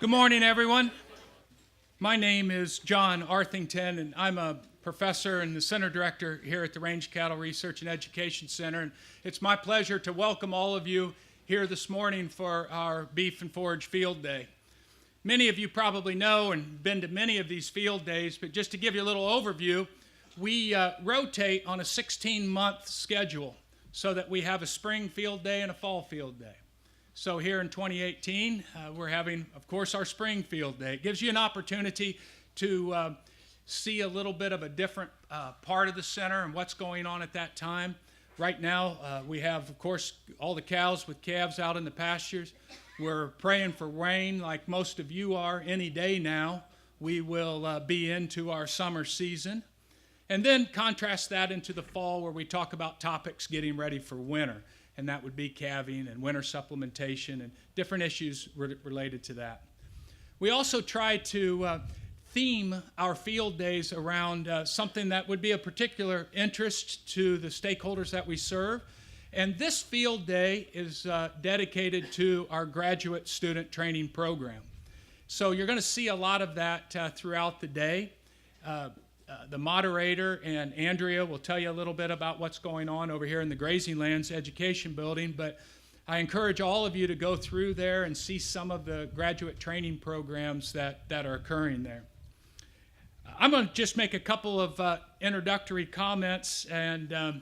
Good morning, everyone. My name is John Arthington, and I'm a professor and the center director here at the Range Cattle Research and Education Center. And it's my pleasure to welcome all of you here this morning for our Beef and Forage Field Day. Many of you probably know and been to many of these field days, but just to give you a little overview, we rotate on a 16-month schedule so that we have a spring field day and a fall field day. So here in 2018, we're having, of course, our spring field day. It gives you an opportunity to see a little bit of a different part of the center and what's going on at that time. Right now, we have, of course, all the cows with calves out in the pastures. We're praying for rain like most of you are. Any day now, we will be into our summer season. And then contrast that into the fall where we talk about topics getting ready for winter. And that would be calving and winter supplementation and different issues related to that. We also try to theme our field days around something that would be of particular interest to the stakeholders that we serve. And this field day is dedicated to our graduate student training program. So you're going to see a lot of that throughout the day. The moderator and Andrea will tell you a little bit about what's going on over here in the Grazing Lands Education Building, but I encourage all of you to go through there and see some of the graduate training programs that are occurring there. I'm going to just make a couple of introductory comments and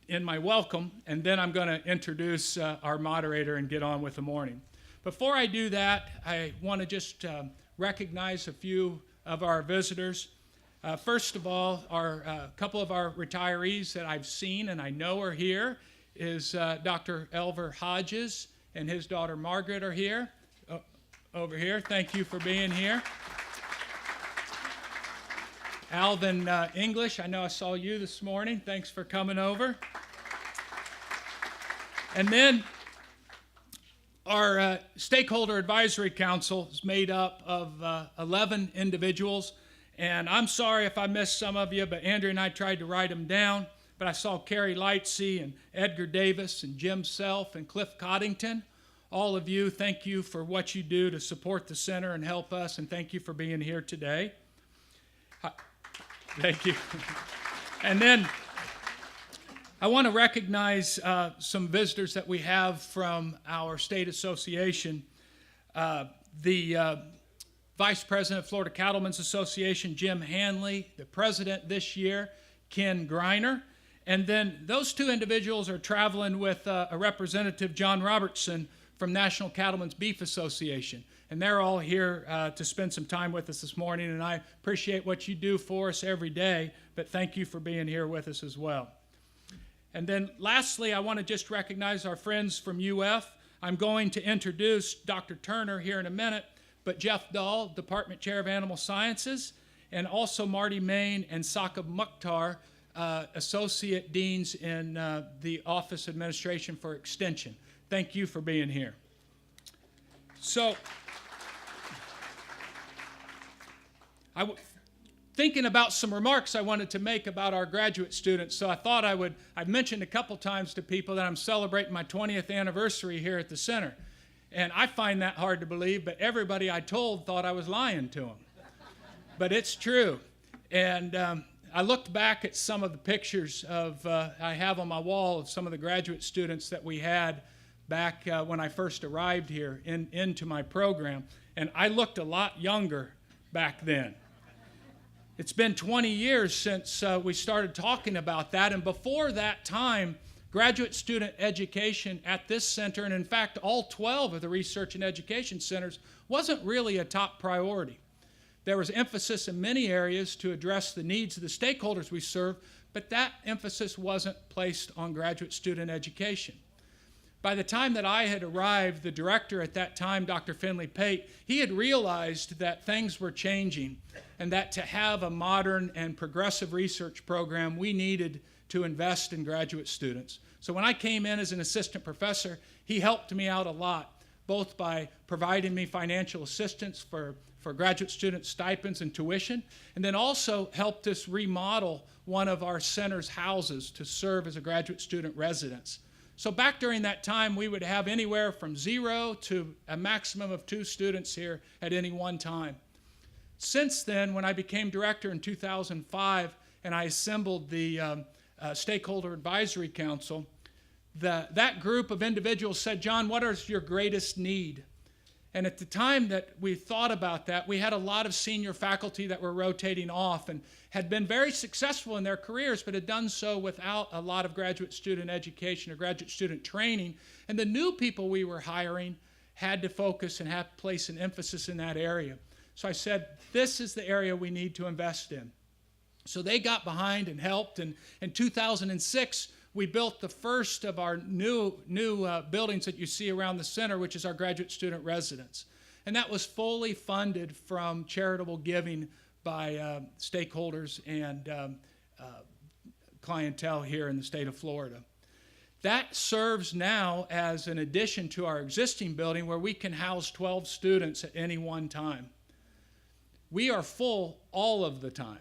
in my welcome, and then I'm going to introduce our moderator and get on with the morning. Before I do that, I want to just recognize a few of our visitors. First of all, a couple of our retirees that I've seen and I know are here is Dr. Elver Hodges and his daughter Margaret are here, over here. Thank you for being here. Alvin English, I know I saw you this morning. Thanks for coming over. And then our Stakeholder Advisory Council is made up of 11 individuals. And I'm sorry if I missed some of you, but Andrea and I tried to write them down. But I saw Carrie Lightsey and Edgar Davis and Jim Self and Cliff Coddington. All of you, thank you for what you do to support the center and help us, and thank you for being here today. Thank you. And then I want to recognize some visitors that we have from our state association. The Vice President of Florida Cattlemen's Association, Jim Hanley, the President this year, Ken Greiner, and then those two individuals are traveling with a representative, John Robertson, from National Cattlemen's Beef Association, and they're all here to spend some time with us this morning, and I appreciate what you do for us every day, but thank you for being here with us as well. And then lastly, I want to just recognize our friends from UF. I'm going to introduce Dr. Turner here in a minute, but Jeff Dahl, Department Chair of Animal Sciences, and also Marty Main and Saqib Mukhtar, Associate Deans in the Office Administration for Extension. Thank you for being here. So, thinking about some remarks I wanted to make about our graduate students, so I thought I've mentioned a couple times to people that I'm celebrating my 20th anniversary here at the center. And I find that hard to believe, but everybody I told thought I was lying to them. But it's true. And I looked back at some of the pictures I have on my wall of some of the graduate students that we had back when I first arrived here into my program. And I looked a lot younger back then. It's been 20 years since we started talking about that. And before that time, graduate student education at this center, and in fact all 12 of the research and education centers, wasn't really a top priority. There was emphasis in many areas to address the needs of the stakeholders we serve, but that emphasis wasn't placed on graduate student education. By the time that I had arrived, the director at that time, Dr. Finley Pate, he had realized that things were changing and that to have a modern and progressive research program, we needed to invest in graduate students. So when I came in as an assistant professor, he helped me out a lot, both by providing me financial assistance for graduate student stipends and tuition, and then also helped us remodel one of our center's houses to serve as a graduate student residence. So back during that time, we would have anywhere from 0 to a maximum of 2 students here at any one time. Since then, when I became director in 2005 and I assembled the Stakeholder Advisory Council, that group of individuals said, John, what is your greatest need? And at the time that we thought about that, we had a lot of senior faculty that were rotating off and had been very successful in their careers, but had done so without a lot of graduate student education or graduate student training. And the new people we were hiring had to focus and have place an emphasis in that area. So I said, this is the area we need to invest in. So they got behind and helped. And in 2006, we built the first of our new buildings that you see around the center, which is our graduate student residence. And that was fully funded from charitable giving by stakeholders and clientele here in the state of Florida. That serves now as an addition to our existing building where we can house 12 students at any one time. We are full all of the time.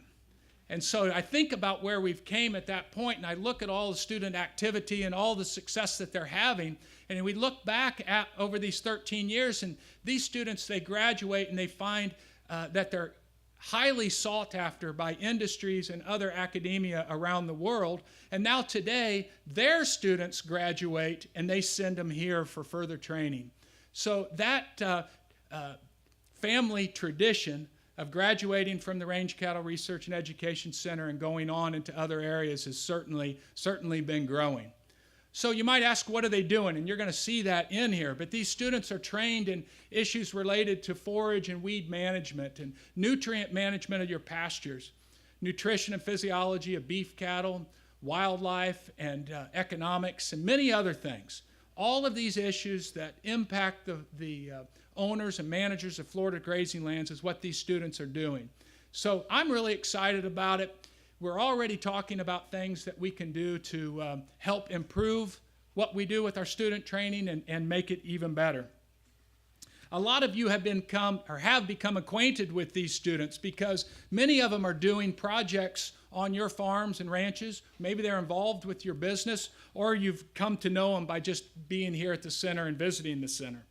And so I think about where we've came at that point, and I look at all the student activity and all the success that they're having, and we look back at over these 13 years, and these students, they graduate and they find that they're highly sought after by industries and other academia around the world. And now today, their students graduate and they send them here for further training. So that family tradition of graduating from the Range Cattle Research and Education Center and going on into other areas has certainly been growing. So you might ask, what are they doing? And you're going to see that in here. But these students are trained in issues related to forage and weed management and nutrient management of your pastures, nutrition and physiology of beef cattle, wildlife and economics, and many other things. All of these issues that impact the owners and managers of Florida grazing lands is what these students are doing. So I'm really excited about it. We're already talking about things that we can do to help improve what we do with our student training and make it even better. A lot of you have become acquainted with these students because many of them are doing projects on your farms and ranches. Maybe they're involved with your business, or you've come to know them by just being here at the center and visiting the center.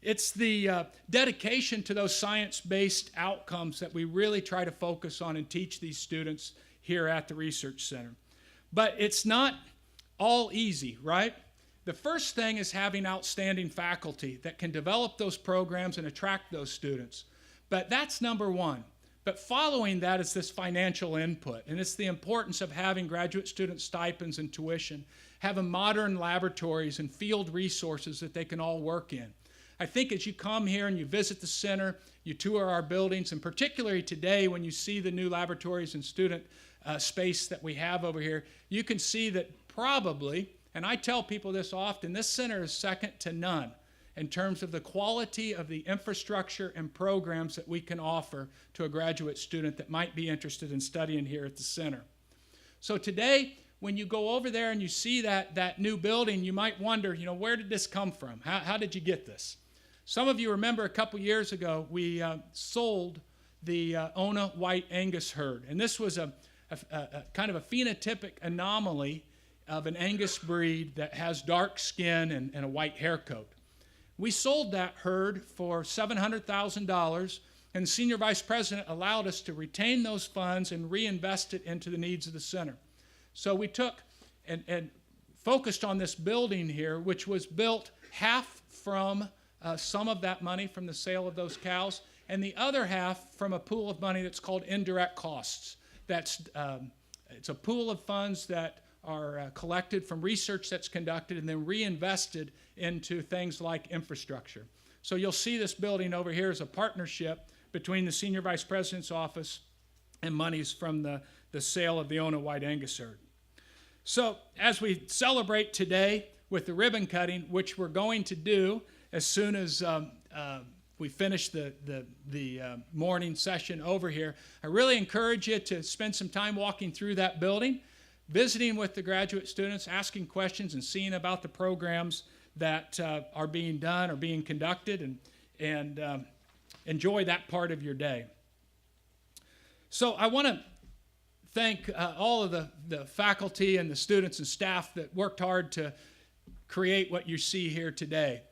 It's the dedication to those science-based outcomes that we really try to focus on and teach these students here at the Research Center. But it's not all easy, right? The first thing is having outstanding faculty that can develop those programs and attract those students. But that's number one. But following that is this financial input, and it's the importance of having graduate student stipends and tuition, having modern laboratories and field resources that they can all work in. I think as you come here and you visit the center, you tour our buildings, and particularly today when you see the new laboratories and student space that we have over here, you can see that probably, and I tell people this often, this center is second to none in terms of the quality of the infrastructure and programs that we can offer to a graduate student that might be interested in studying here at the center. So today, when you go over there and you see that new building, you might wonder, where did this come from? How did you get this? Some of you remember a couple years ago, we sold the Ona White Angus herd. And this was a kind of a phenotypic anomaly of an Angus breed that has dark skin and a white hair coat. We sold that herd for $700,000, and the senior vice president allowed us to retain those funds and reinvest it into the needs of the center. So we took and focused on this building here, which was built half from some of that money from the sale of those cows, and the other half from a pool of money that's called indirect costs. It's a pool of funds that are collected from research that's conducted and then reinvested into things like infrastructure. So you'll see this building over here as a partnership between the Senior Vice President's office and monies from the sale of the Ona White Angus herd. So as we celebrate today with the ribbon cutting, which we're going to do as soon as we finish the morning session over here, I really encourage you to spend some time walking through that building, visiting with the graduate students, asking questions and seeing about the programs that are being done or being conducted, and enjoy that part of your day. So I want to thank all of the faculty and the students and staff that worked hard to create what you see here today.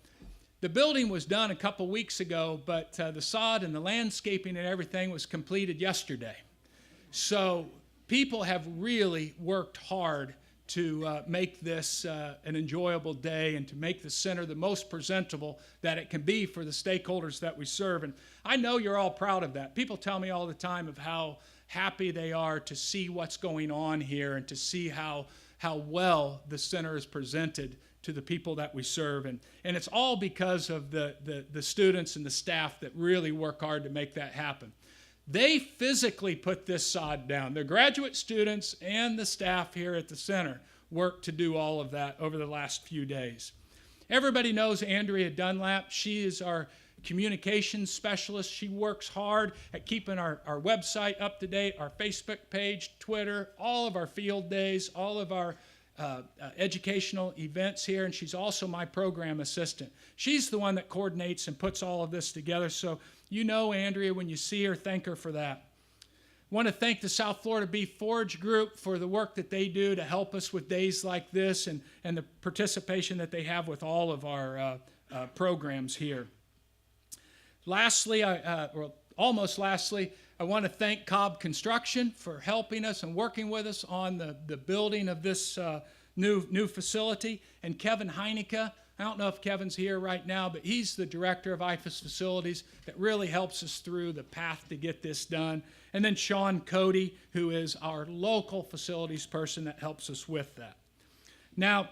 The building was done a couple weeks ago, but the sod and the landscaping and everything was completed yesterday. So people have really worked hard to make this an enjoyable day and to make the center the most presentable that it can be for the stakeholders that we serve. And I know you're all proud of that. People tell me all the time of how happy they are to see what's going on here and to see how well the center is presented to the people that we serve. And it's all because of the students and the staff that really work hard to make that happen. They physically put this sod down. The graduate students and the staff here at the center worked to do all of that over the last few days. Everybody knows Andrea Dunlap. She is our communications specialist. She works hard at keeping our website up to date, our Facebook page, Twitter, all of our field days, all of our educational events here, and she's also my program assistant. She's the one that coordinates and puts all of this together, so you know Andrea when you see her, thank her for that. I want to thank the South Florida Beef Forage Group for the work that they do to help us with days like this and the participation that they have with all of our programs here. Lastly, almost lastly, I want to thank Cobb Construction for helping us and working with us on the building of this new facility, and Kevin Heineke. I don't know if Kevin's here right now, but he's the director of IFAS facilities that really helps us through the path to get this done. And then Sean Cody, who is our local facilities person that helps us with that. Now,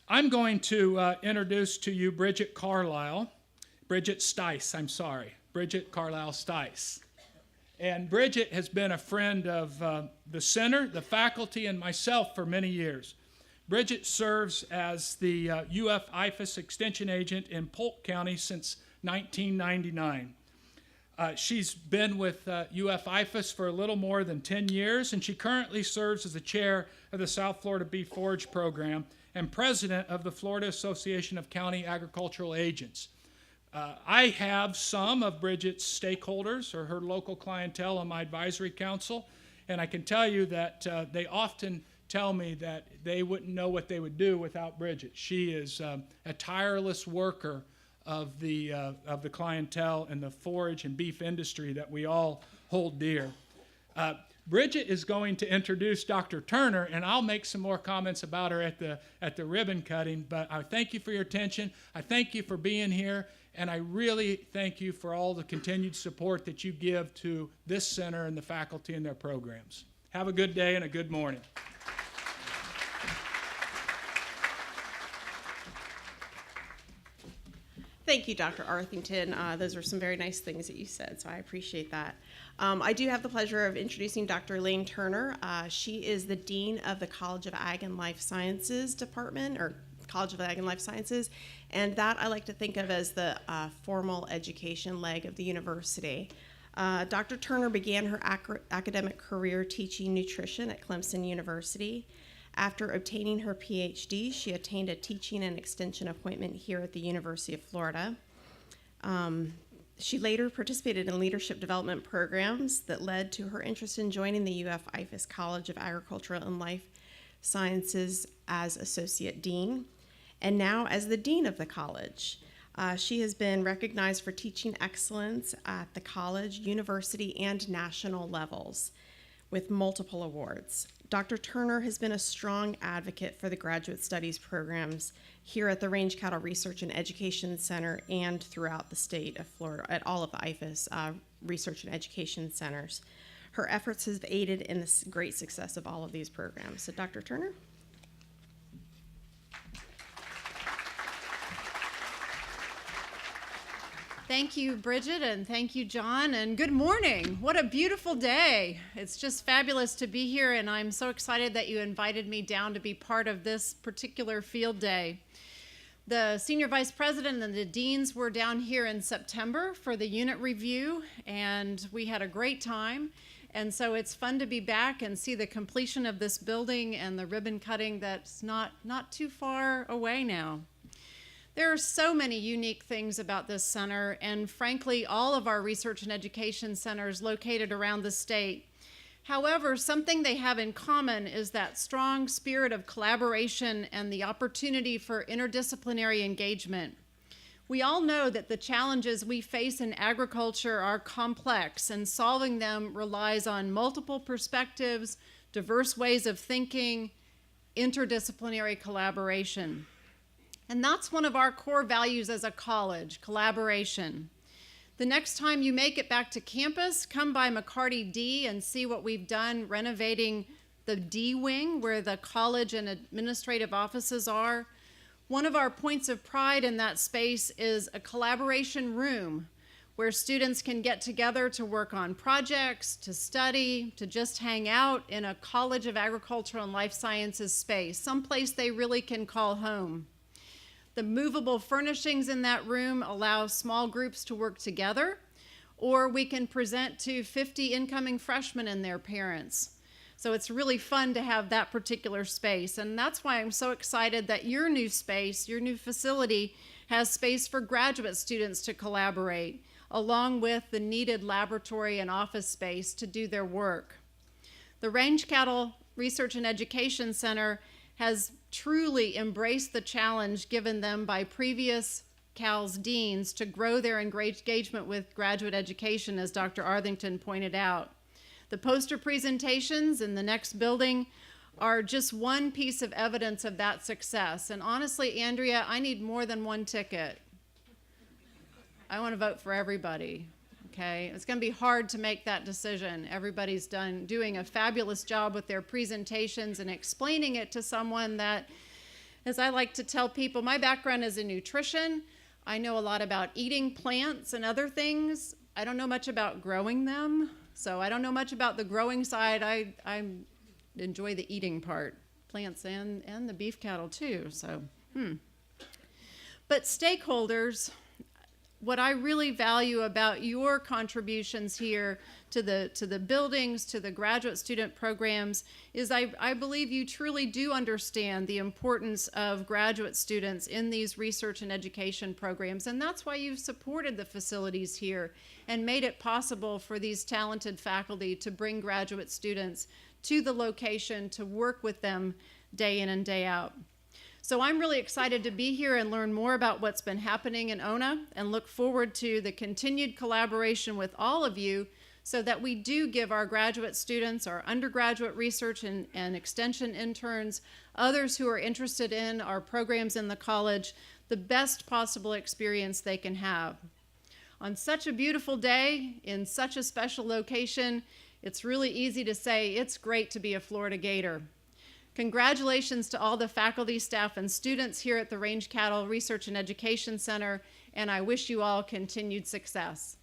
I'm going to introduce to you Bridget Carlisle Stice. And Bridget has been a friend of the center, the faculty, and myself for many years. Bridget serves as the UF IFAS Extension Agent in Polk County since 1999. She's been with UF IFAS for a little more than 10 years, and she currently serves as the chair of the South Florida Beef Forage Program and president of the Florida Association of County Agricultural Agents. I have some of Bridget's stakeholders or her local clientele on my advisory council, and I can tell you that they often tell me that they wouldn't know what they would do without Bridget. She is a tireless worker of the clientele and the forage and beef industry that we all hold dear. Bridget is going to introduce Dr. Turner, and I'll make some more comments about her at the ribbon cutting, but I thank you for your attention. I thank you for being here, and I really thank you for all the continued support that you give to this center and the faculty and their programs. Have a good day and a good morning. Thank you, Dr. Arthington. Those were some very nice things that you said, so I appreciate that. I do have the pleasure of introducing Dr. Elaine Turner. She is the Dean of the College of Ag and Life Sciences Department, or College of Ag and Life Sciences, and that I like to think of as the formal education leg of the university. Dr. Turner began her academic career teaching nutrition at Clemson University. After obtaining her PhD, she attained a teaching and extension appointment here at the University of Florida. She later participated in leadership development programs that led to her interest in joining the UF IFAS College of Agricultural and Life Sciences as Associate Dean, and now as the Dean of the college. She has been recognized for teaching excellence at the college, university, and national levels with multiple awards. Dr. Turner has been a strong advocate for the graduate studies programs here at the Range Cattle Research and Education Center and throughout the state of Florida at all of the IFAS research and education centers. Her efforts have aided in the great success of all of these programs. So Dr. Turner. Thank you, Bridget, and thank you, John, and good morning. What a beautiful day. It's just fabulous to be here, and I'm so excited that you invited me down to be part of this particular field day. The Senior Vice President and the Deans were down here in September for the unit review, and we had a great time. And so it's fun to be back and see the completion of this building and the ribbon cutting that's not too far away now. There are so many unique things about this center, and frankly, all of our research and education centers located around the state However, something they have in common is that strong spirit of collaboration and the opportunity for interdisciplinary engagement. We all know that the challenges we face in agriculture are complex, and solving them relies on multiple perspectives, diverse ways of thinking, interdisciplinary collaboration. And that's one of our core values as a college, collaboration. The next time you make it back to campus, come by McCarty D and see what we've done renovating the D wing where the college and administrative offices are. One of our points of pride in that space is a collaboration room where students can get together to work on projects, to study, to just hang out in a College of Agricultural and Life Sciences space, someplace they really can call home. The movable furnishings in that room allow small groups to work together, or we can present to 50 incoming freshmen and their parents. So it's really fun to have that particular space, and that's why I'm so excited that your new space, your new facility, has space for graduate students to collaborate, along with the needed laboratory and office space to do their work. The Range Cattle Research and Education Center has truly embraced the challenge given them by previous CALS deans to grow their engagement with graduate education, as Dr. Arthington pointed out. The poster presentations in the next building are just one piece of evidence of that success. And honestly, Andrea, I need more than one ticket. I want to vote for everybody, okay? It's going to be hard to make that decision. Everybody's doing a fabulous job with their presentations and explaining it to someone that, as I like to tell people, my background is in nutrition. I know a lot about eating plants and other things. I don't know much about growing them. So I don't know much about the growing side. I enjoy the eating part, plants and the beef cattle too. So, But stakeholders, what I really value about your contributions here to the buildings, to the graduate student programs, is I believe you truly do understand the importance of graduate students in these research and education programs, and that's why you've supported the facilities here and made it possible for these talented faculty to bring graduate students to the location to work with them day in and day out. So I'm really excited to be here and learn more about what's been happening in ONA, and look forward to the continued collaboration with all of you so that we do give our graduate students, our undergraduate research and extension interns, others who are interested in our programs in the college, the best possible experience they can have. On such a beautiful day, in such a special location, it's really easy to say it's great to be a Florida Gator. Congratulations to all the faculty, staff, and students here at the Range Cattle Research and Education Center, and I wish you all continued success.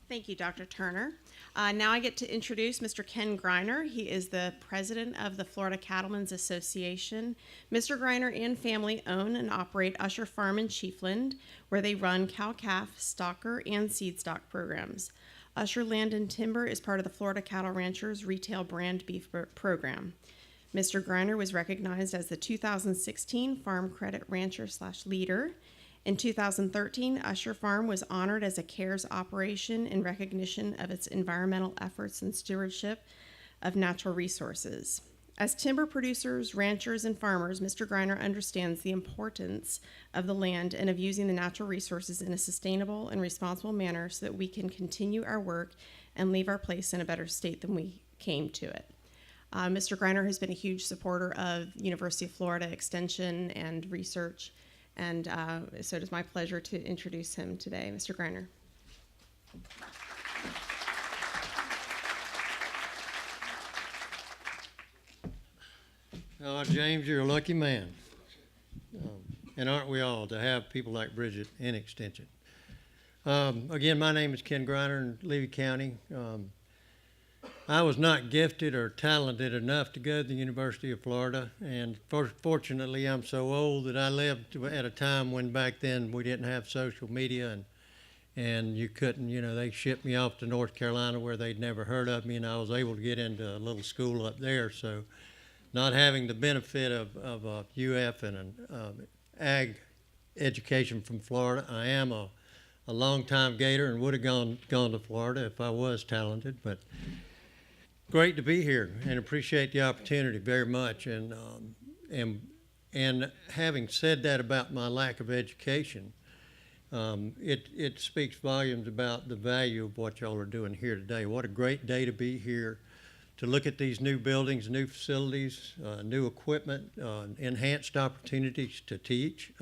Thank you, Dr. Turner. Now I get to introduce Mr. Ken Greiner. He is the president of the Florida Cattlemen's Association. Mr. Greiner and family own and operate Usher Farm in Chiefland, where they run cow-calf, stocker, and seed stock programs. Usher Land and Timber is part of the Florida Cattle Ranchers Retail Brand Beef Program. Mr. Greiner was recognized as the 2016 Farm Credit Rancher/Leader. In 2013, Usher Farm was honored as a CARES operation in recognition of its environmental efforts and stewardship of natural resources. As timber producers, ranchers, and farmers, Mr. Griner understands the importance of the land and of using the natural resources in a sustainable and responsible manner so that we can continue our work and leave our place in a better state than we came to it. Mr. Griner has been a huge supporter of University of Florida Extension and research, and so it is my pleasure to introduce him today. Mr. Griner. Oh, James, you're a lucky man. And aren't we all, to have people like Bridget in Extension. Again, my name is Ken Griner in Levy County. I was not gifted or talented enough to go to the University of Florida, and fortunately I'm so old that I lived at a time when back then we didn't have social media, and you couldn't, they shipped me off to North Carolina where they'd never heard of me, and I was able to get into a little school up there. So not having the benefit of UF and an ag education from Florida. I am a longtime Gator and would have gone to Florida if I was talented, but great to be here and appreciate the opportunity very much. And having said that about my lack of education, it speaks volumes about the value of what y'all are doing here today. What a great day to be here, to look at these new buildings, new facilities, new equipment, enhanced opportunities to teach.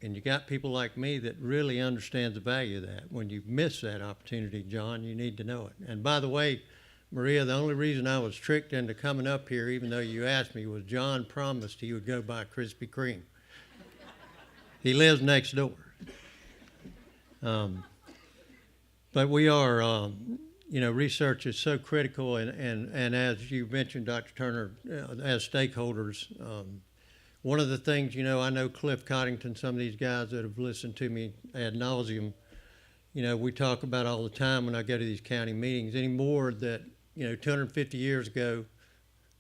And you got people like me that really understands the value of that. When you miss that opportunity, John, you need to know it. And by the way, Maria, the only reason I was tricked into coming up here, even though you asked me, was John promised he would go buy Krispy Kreme. He lives next door. But we are, research is so critical, and as you mentioned, Dr. Turner, as stakeholders, one of the things, I know Cliff Coddington, some of these guys that have listened to me ad nauseum, we talk about all the time when I go to these county meetings anymore that, 250 years ago,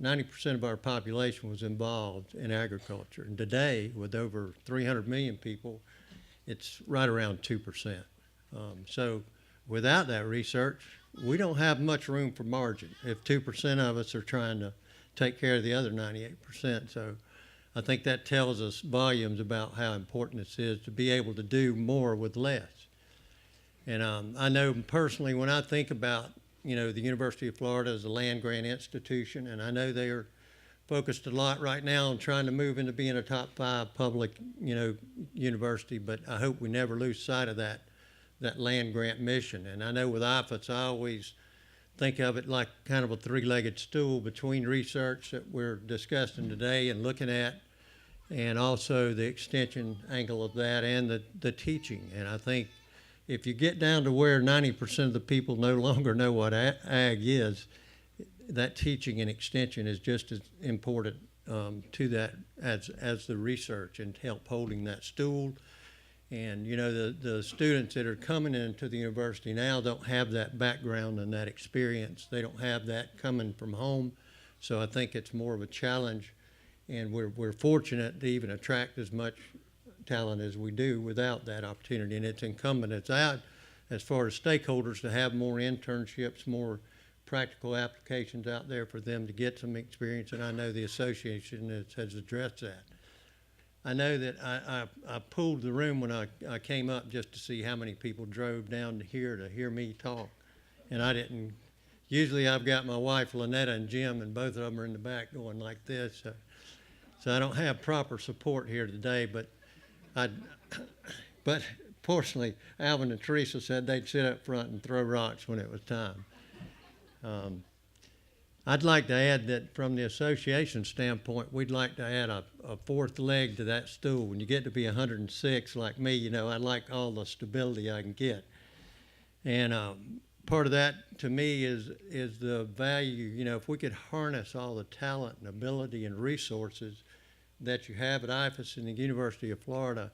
90% of our population was involved in agriculture. And today, with over 300 million people, it's right around 2%. So without that research, we don't have much room for margin if 2% of us are trying to take care of the other 98%. So I think that tells us volumes about how important this is to be able to do more with less. And I know personally when I think about, the University of Florida as a land-grant institution, and I know they are focused a lot right now on trying to move into being a top 5 public, university, but I hope we never lose sight of that land-grant mission. And I know with IFAS, I always think of it like kind of a 3-legged stool between research that we're discussing today and looking at, and also the extension angle of that and the teaching. And I think if you get down to where 90% of the people no longer know what ag is, that teaching and extension is just as important to that as the research and help holding that stool. And the students that are coming into the university now don't have that background and that experience. They don't have that coming from home. So I think it's more of a challenge, and we're fortunate to even attract as much talent as we do without that opportunity. And it's incumbent, it's out as far as stakeholders to have more internships, more practical applications out there for them to get some experience. And I know the association has addressed that. I know that I pulled the room when I came up just to see how many people drove down to hear me talk. And I didn't, usually I've got my wife Lynetta and Jim, and both of them are in the back going like this. So I don't have proper support here today, but fortunately, Alvin and Teresa said they'd sit up front and throw rocks when it was time. I'd like to add that from the association standpoint, we'd like to add a 4th leg to that stool. When you get to be 106 like me, I like all the stability I can get. And part of that to me is the value, if we could harness all the talent and ability and resources that you have at IFAS and the University of Florida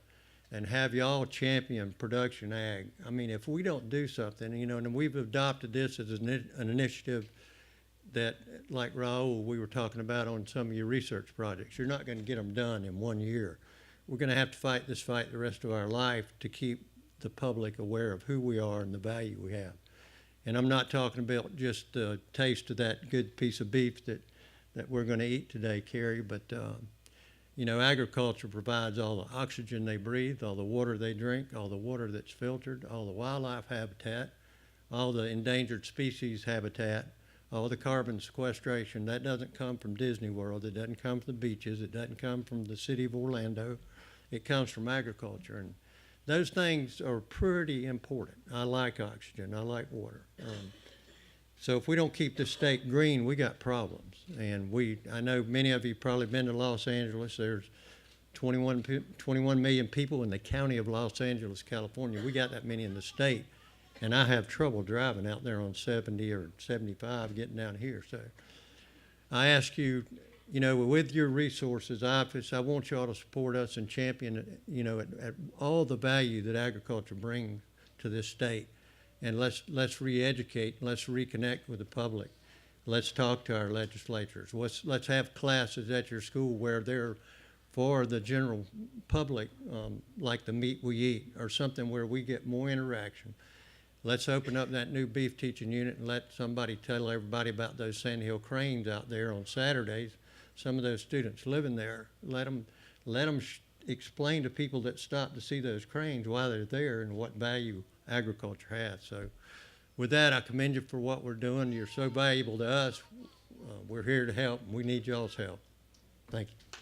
and have y'all champion production ag. I mean, if we don't do something, and we've adopted this as an initiative that, like Raul, we were talking about on some of your research projects, you're not going to get them done in 1 year. We're going to have to fight this fight the rest of our life to keep the public aware of who we are and the value we have. And I'm not talking about just the taste of that good piece of beef that we're going to eat today, Carrie, but agriculture provides all the oxygen they breathe, all the water they drink, all the water that's filtered, all the wildlife habitat, all the endangered species habitat, all the carbon sequestration. That doesn't come from Disney World. It doesn't come from the beaches. It doesn't come from the city of Orlando. It comes from agriculture. And those things are pretty important. I like oxygen. I like water. So if we don't keep the state green, we got problems. And I know many of you probably been to Los Angeles. There's 21 million people in the county of Los Angeles, California. We got that many in the state. And I have trouble driving out there on 70 or 75 getting down here. So I ask you, with your resources, IFAS, I want you all to support us and champion, at all the value that agriculture brings to this state. And let's re-educate, let's reconnect with the public. Let's talk to our legislatures. Let's have classes at your school where they're for the general public, like the Meat We Eat, or something where we get more interaction. Let's open up that new beef teaching unit and let somebody tell everybody about those sandhill cranes out there on Saturdays. Some of those students living there, let them explain to people that stop to see those cranes why they're there and what value agriculture has. So with that, I commend you for what we're doing. You're so valuable to us. We're here to help, and we need y'all's help. Thank you.